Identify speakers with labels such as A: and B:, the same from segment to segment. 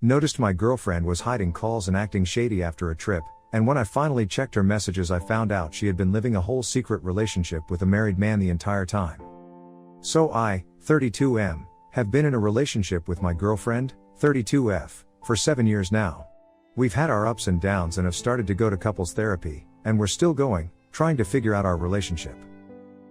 A: Noticed my girlfriend was hiding calls and acting shady after a trip, and when I finally checked her messages I found out she had been living a whole secret relationship with a married man the entire time. So I, 32M, have been in a relationship with my girlfriend, 32F, for 7 years now. We've had our ups and downs and have started to go to couples therapy, and we're still going, trying to figure out our relationship.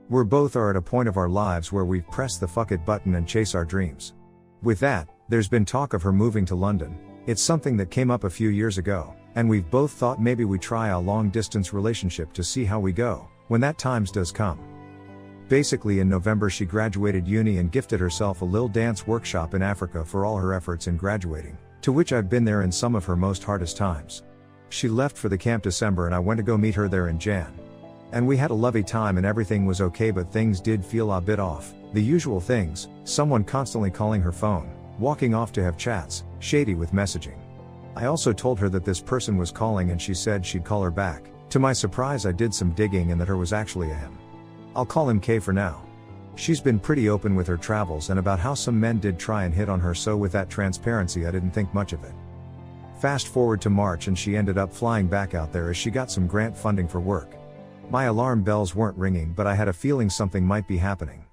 A: We're both at a point of our lives where we've pressed the fuck it button and chase our dreams. With that, there's been talk of her moving to London. It's something that came up a few years ago, and we've both thought maybe we try a long distance relationship to see how we go, when that times does come. Basically in November she graduated uni and gifted herself a lil dance workshop in Africa for all her efforts in graduating, to which I've been there in some of her most hardest times. She left for the camp December and I went to go meet her there in Jan. And we had a lovely time and everything was okay, but things did feel a bit off, the usual things, someone constantly calling her phone, walking off to have chats, shady with messaging. I also told her that this person was calling and she said she'd call her back. To my surprise I did some digging and that her was actually a him. I'll call him K for now. She's been pretty open with her travels and about how some men did try and hit on her, so with that transparency I didn't think much of it. Fast forward to March and she ended up flying back out there as she got some grant funding for work. My alarm bells weren't ringing, but I had a feeling something might be happening.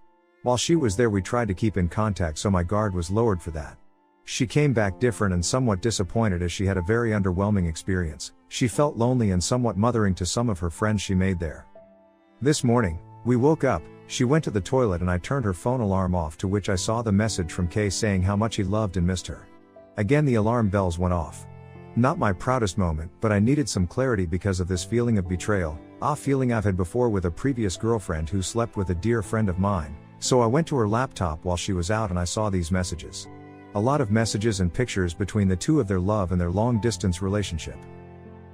A: While she was there we tried to keep in contact, so my guard was lowered for that. She came back different and somewhat disappointed as she had a very underwhelming experience. She felt lonely and somewhat mothering to some of her friends she made there. This morning, we woke up, she went to the toilet and I turned her phone alarm off, to which I saw the message from Kay saying how much he loved and missed her. Again the alarm bells went off. Not my proudest moment, but I needed some clarity because of this feeling of betrayal, a feeling I've had before with a previous girlfriend who slept with a dear friend of mine. So I went to her laptop while she was out and I saw these messages. A lot of messages and pictures between the two of their love and their long distance relationship.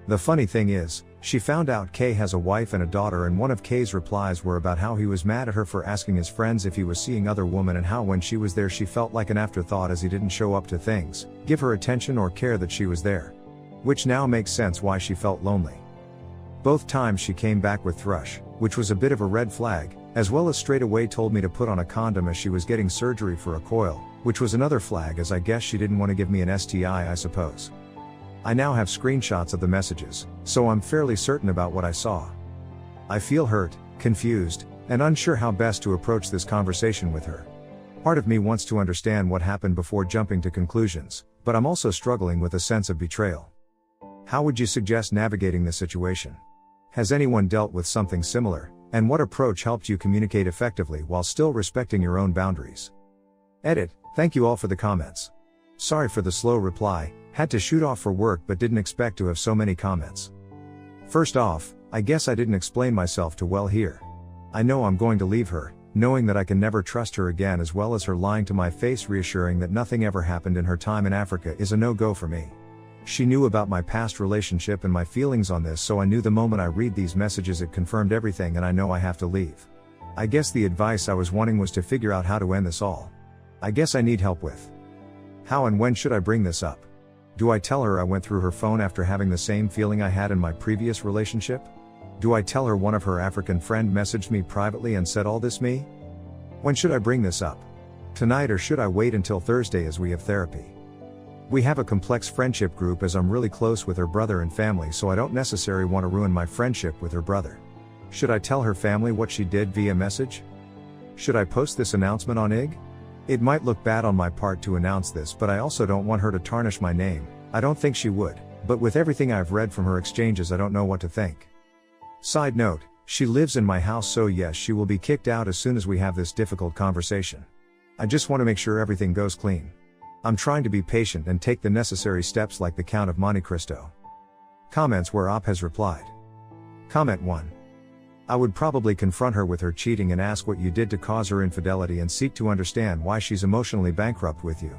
A: The funny thing is, she found out Kay has a wife and a daughter, and one of Kay's replies were about how he was mad at her for asking his friends if he was seeing other women, and how when she was there she felt like an afterthought as he didn't show up to things, give her attention or care that she was there. Which now makes sense why she felt lonely. Both times she came back with thrush, which was a bit of a red flag, as well as straight away told me to put on a condom as she was getting surgery for a coil, which was another flag, as I guess she didn't want to give me an STI, I suppose. I now have screenshots of the messages, so I'm fairly certain about what I saw. I feel hurt, confused, and unsure how best to approach this conversation with her. Part of me wants to understand what happened before jumping to conclusions, but I'm also struggling with a sense of betrayal. How would you suggest navigating the situation? Has anyone dealt with something similar, and what approach helped you communicate effectively while still respecting your own boundaries? Edit. Thank you all for the comments. Sorry for the slow reply, had to shoot off for work but didn't expect to have so many comments. First off, I guess I didn't explain myself too well here. I know I'm going to leave her, knowing that I can never trust her again, as well as her lying to my face reassuring that nothing ever happened in her time in Africa is a no-go for me. She knew about my past relationship and my feelings on this, so I knew the moment I read these messages it confirmed everything, and I know I have to leave. I guess the advice I was wanting was to figure out how to end this all. I guess I need help with. How and when should I bring this up? Do I tell her I went through her phone after having the same feeling I had in my previous relationship? Do I tell her one of her African friend messaged me privately and said all this me? When should I bring this up? Tonight, or should I wait until Thursday as we have therapy? We have a complex friendship group as I'm really close with her brother and family, so I don't necessarily want to ruin my friendship with her brother. Should I tell her family what she did via message? Should I post this announcement on IG? It might look bad on my part to announce this, but I also don't want her to tarnish my name. I don't think she would, but with everything I've read from her exchanges I don't know what to think. Side note, she lives in my house, so yes, she will be kicked out as soon as we have this difficult conversation. I just want to make sure everything goes clean. I'm trying to be patient and take the necessary steps like the Count of Monte Cristo. Comments where Op has replied. Comment 1. I would probably confront her with her cheating and ask what you did to cause her infidelity and seek to understand why she's emotionally bankrupt with you.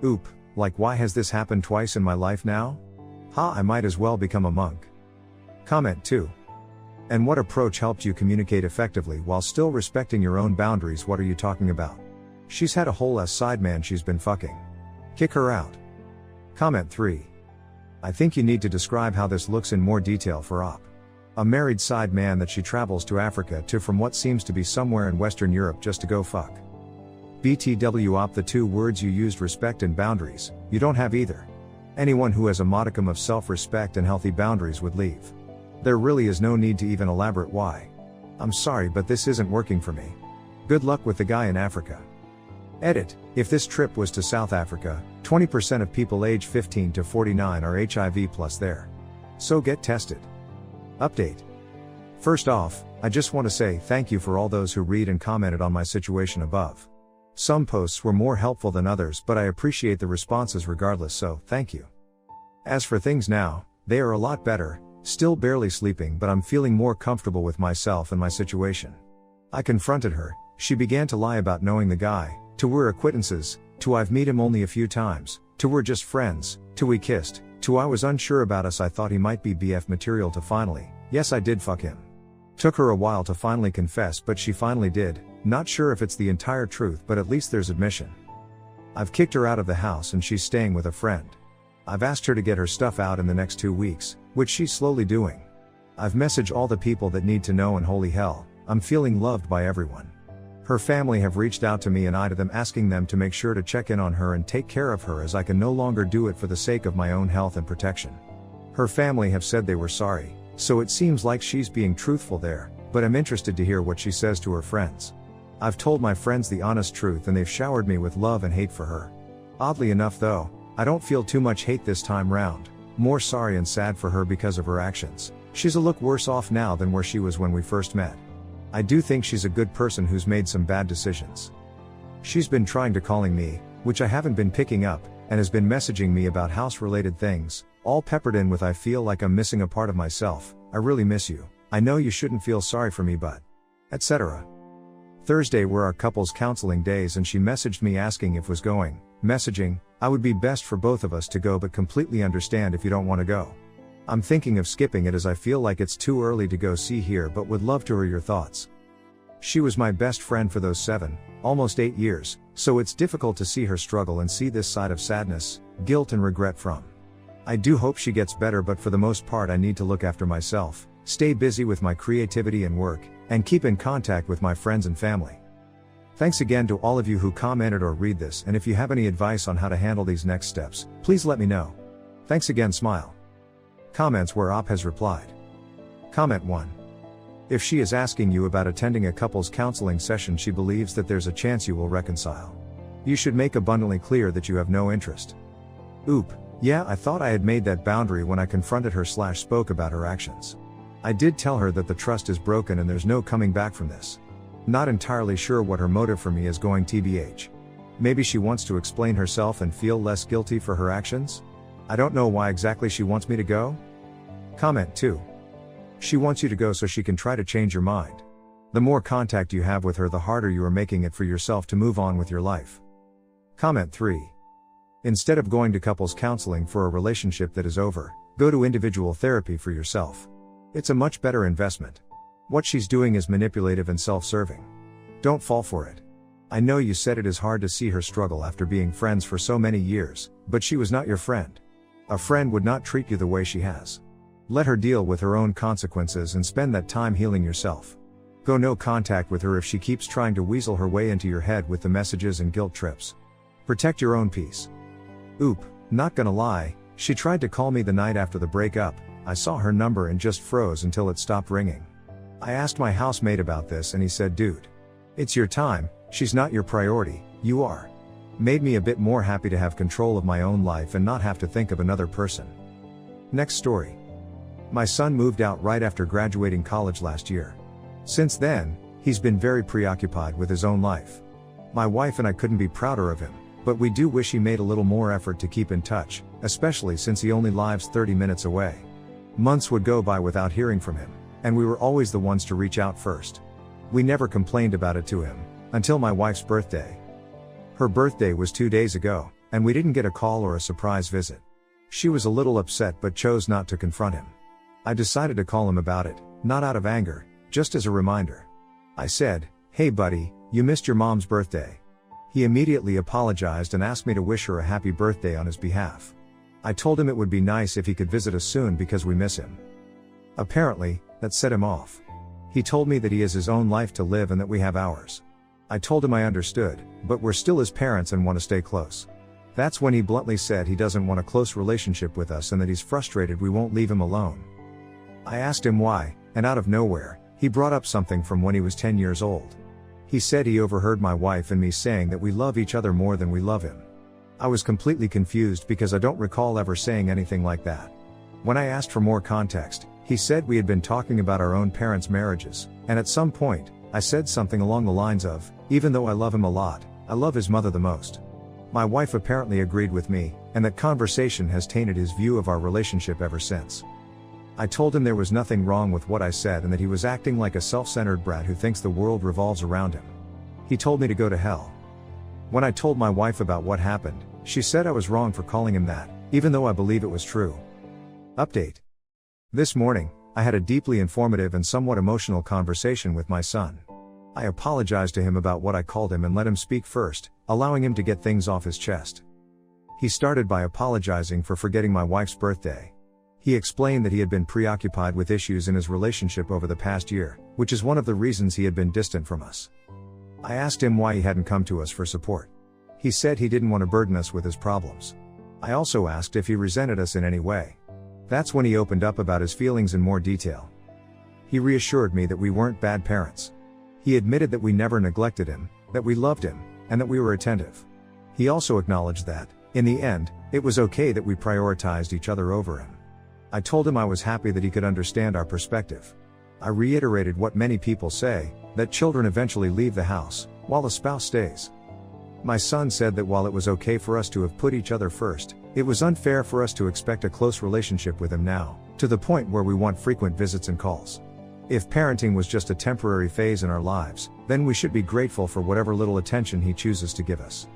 A: Oop, like why has this happened twice in my life now? I might as well become a monk. Comment 2. And what approach helped you communicate effectively while still respecting your own boundaries? What are you talking about? She's had a whole sideman she's been fucking. Kick her out. Comment 3. I think you need to describe how this looks in more detail for Op. A married side man that she travels to Africa to from what seems to be somewhere in Western Europe just to go fuck. BTW op the two words you used, respect and boundaries, you don't have either. Anyone who has a modicum of self-respect and healthy boundaries would leave. There really is no need to even elaborate why. I'm sorry, but this isn't working for me. Good luck with the guy in Africa. Edit. If this trip was to South Africa, 20% of people age 15 to 49 are HIV plus there. So get tested. Update. First off, I just want to say thank you for all those who read and commented on my situation above. Some posts were more helpful than others, but I appreciate the responses regardless, so thank you. As for things now, they are a lot better, still barely sleeping, but I'm feeling more comfortable with myself and my situation. I confronted her, she began to lie about knowing the guy, to we're acquaintances, to I've met him only a few times, to we're just friends, to we kissed, to I was unsure about us, I thought he might be BF material, to finally, yes I did fuck him. Took her a while to finally confess, but she finally did, not sure if it's the entire truth, but at least there's admission. I've kicked her out of the house and she's staying with a friend. I've asked her to get her stuff out in the next 2 weeks, which she's slowly doing. I've messaged all the people that need to know, and holy hell, I'm feeling loved by everyone. Her family have reached out to me and I to them, asking them to make sure to check in on her and take care of her, as I can no longer do it for the sake of my own health and protection. Her family have said they were sorry, so it seems like she's being truthful there, but I'm interested to hear what she says to her friends. I've told my friends the honest truth and they've showered me with love and hate for her. Oddly enough though, I don't feel too much hate this time round, more sorry and sad for her because of her actions. She's a look worse off now than where she was when we first met. I do think she's a good person who's made some bad decisions. She's been trying to calling me, which I haven't been picking up, and has been messaging me about house-related things, all peppered in with I feel like I'm missing a part of myself, I really miss you, I know you shouldn't feel sorry for me but, etc. Thursday were our couples counseling days and she messaged me asking if was going, messaging, I would be best for both of us to go but completely understand if you don't want to go. I'm thinking of skipping it as I feel like it's too early to go see here, but would love to hear your thoughts. She was my best friend for those 7, almost 8 years, so it's difficult to see her struggle and see this side of sadness, guilt and regret from. I do hope she gets better, but for the most part I need to look after myself, stay busy with my creativity and work, and keep in contact with my friends and family. Thanks again to all of you who commented or read this, and if you have any advice on how to handle these next steps, please let me know. Thanks again, smile. Comments where Op has replied. Comment 1. If she is asking you about attending a couples counseling session, she believes that there's a chance you will reconcile. You should make abundantly clear that you have no interest. Oop, yeah, I thought I had made that boundary when I confronted her / spoke about her actions. I did tell her that the trust is broken and there's no coming back from this. Not entirely sure what her motive for me is going, tbh. Maybe she wants to explain herself and feel less guilty for her actions? I don't know why exactly she wants me to go. Comment 2. She wants you to go so she can try to change your mind. The more contact you have with her, the harder you are making it for yourself to move on with your life. Comment 3. Instead of going to couples counseling for a relationship that is over, go to individual therapy for yourself. It's a much better investment. What she's doing is manipulative and self-serving. Don't fall for it. I know you said it is hard to see her struggle after being friends for so many years, but she was not your friend. A friend would not treat you the way she has. Let her deal with her own consequences and spend that time healing yourself. Go no contact with her if she keeps trying to weasel her way into your head with the messages and guilt trips. Protect your own peace. Oop, not gonna lie, she tried to call me the night after the breakup. I saw her number and just froze until it stopped ringing. I asked my housemate about this and he said, dude, it's your time, she's not your priority, you are. Made me a bit more happy to have control of my own life and not have to think of another person. Next story. My son moved out right after graduating college last year. Since then, he's been very preoccupied with his own life. My wife and I couldn't be prouder of him, but we do wish he made a little more effort to keep in touch, especially since he only lives 30 minutes away. Months would go by without hearing from him, and we were always the ones to reach out first. We never complained about it to him, until my wife's birthday. Her birthday was 2 days ago, and we didn't get a call or a surprise visit. She was a little upset but chose not to confront him. I decided to call him about it, not out of anger, just as a reminder. I said, hey buddy, you missed your mom's birthday. He immediately apologized and asked me to wish her a happy birthday on his behalf. I told him it would be nice if he could visit us soon because we miss him. Apparently, that set him off. He told me that he has his own life to live and that we have ours. I told him I understood, but we're still his parents and want to stay close. That's when he bluntly said he doesn't want a close relationship with us and that he's frustrated we won't leave him alone. I asked him why, and out of nowhere, he brought up something from when he was 10 years old. He said he overheard my wife and me saying that we love each other more than we love him. I was completely confused because I don't recall ever saying anything like that. When I asked for more context, he said we had been talking about our own parents' marriages, and at some point, I said something along the lines of, even though I love him a lot, I love his mother the most. My wife apparently agreed with me, and that conversation has tainted his view of our relationship ever since. I told him there was nothing wrong with what I said and that he was acting like a self-centered brat who thinks the world revolves around him. He told me to go to hell. When I told my wife about what happened, she said I was wrong for calling him that, even though I believe it was true. Update. This morning, I had a deeply informative and somewhat emotional conversation with my son. I apologized to him about what I called him and let him speak first, allowing him to get things off his chest. He started by apologizing for forgetting my wife's birthday. He explained that he had been preoccupied with issues in his relationship over the past year, which is one of the reasons he had been distant from us. I asked him why he hadn't come to us for support. He said he didn't want to burden us with his problems. I also asked if he resented us in any way. That's when he opened up about his feelings in more detail. He reassured me that we weren't bad parents. He admitted that we never neglected him, that we loved him, and that we were attentive. He also acknowledged that, in the end, it was okay that we prioritized each other over him. I told him I was happy that he could understand our perspective. I reiterated what many people say, that children eventually leave the house, while the spouse stays. My son said that while it was okay for us to have put each other first, it was unfair for us to expect a close relationship with him now, to the point where we want frequent visits and calls. If parenting was just a temporary phase in our lives, then we should be grateful for whatever little attention he chooses to give us.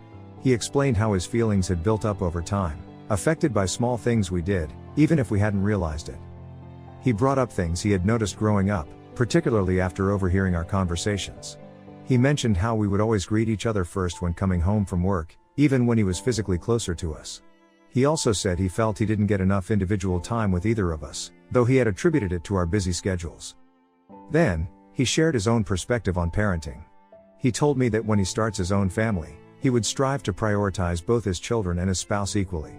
A: He explained how his feelings had built up over time, affected by small things we did, even if we hadn't realized it. He brought up things he had noticed growing up, particularly after overhearing our conversations. He mentioned how we would always greet each other first when coming home from work, even when he was physically closer to us. He also said he felt he didn't get enough individual time with either of us, though he had attributed it to our busy schedules. Then, he shared his own perspective on parenting. He told me that when he starts his own family, he would strive to prioritize both his children and his spouse equally.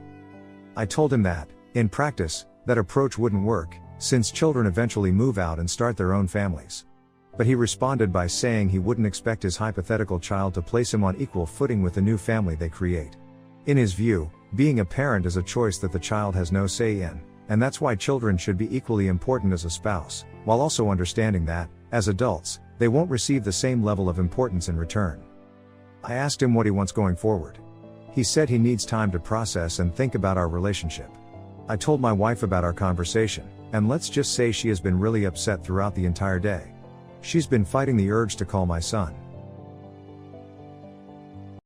A: I told him that, in practice, that approach wouldn't work, since children eventually move out and start their own families. But he responded by saying he wouldn't expect his hypothetical child to place him on equal footing with the new family they create. In his view, being a parent is a choice that the child has no say in, and that's why children should be equally important as a spouse, while also understanding that, as adults, they won't receive the same level of importance in return. I asked him what he wants going forward. He said he needs time to process and think about our relationship. I told my wife about our conversation, and let's just say she has been really upset throughout the entire day. She's been fighting the urge to call my son.